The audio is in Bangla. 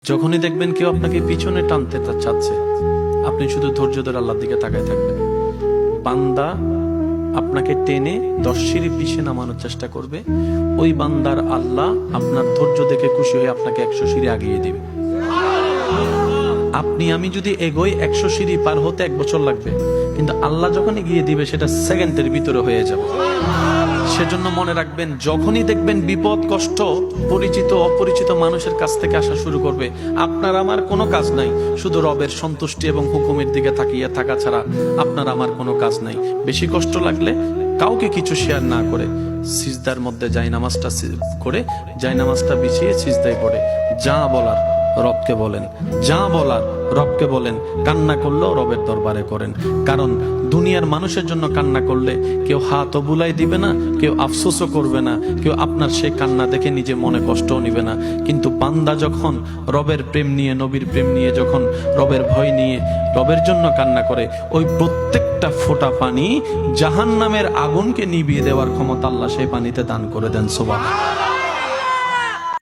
যখনই দেখবেন কেউ আপনাকে পিছনে টানতে চাচ্ছে, আপনি শুধু ধৈর্য ধরে আল্লাহর দিকে তাকায় থাকবেন। বান্দা আপনাকে টেনে 10 সিঁড়ি পিছে নামানোর চেষ্টা করবে, ওই বান্দার আল্লাহ আপনার ধৈর্য দেখে খুশি হয়ে আপনাকে 100 সিঁড়ি আগিয়ে দিবে। আপনি আমি যদি এগোই 100 সিঁড়ি পার হতে 1 বছর লাগবে, কিন্তু আল্লাহ যখন এগিয়ে দিবে সেটা সেকেন্ডের ভিতরে হয়ে যাবে। সেজন্য মনে রাখবেন, যখনই দেখবেন বিপদ কষ্ট পরিচিত অপরিচিত মানুষের কাছ থেকে আসা শুরু করবে, আপনার আমার কোনো কাজ নাই, শুধু রবের সন্তুষ্টি এবং হুকুমের দিকে তাকিয়ে থাকা ছাড়া আপনার আমার কোনো কাজ নাই। বেশি কষ্ট লাগলে কাউকে কিছু শেয়ার না করে সিজদার মধ্যে জায়নামাজটা করে জায়নামাজটা বিছিয়ে সিজদায় পড়ে যা বলার রবকে বলেন, যা বলার রবকে বলেন। কান্না করলেও রবের দরবারে করেন, কারণ দুনিয়ার মানুষের জন্য কান্না করলে কেউ হাতও বুলাই দিবে না, কেউ আফসোসও করবে না, কেউ আপনার সেই কান্না দেখে নিজে মনে কষ্টও নিবে না। কিন্তু বান্দা যখন রবের প্রেম নিয়ে, নবীর প্রেম নিয়ে, যখন রবের ভয় নিয়ে রবের জন্য কান্না করে, ওই প্রত্যেকটা ফোঁটা পানি জাহান্নামের আগুনকে নিভিয়ে দেওয়ার ক্ষমতা আল্লাহ সেই পানিতে দান করে দেন। সুবহানাল্লাহ।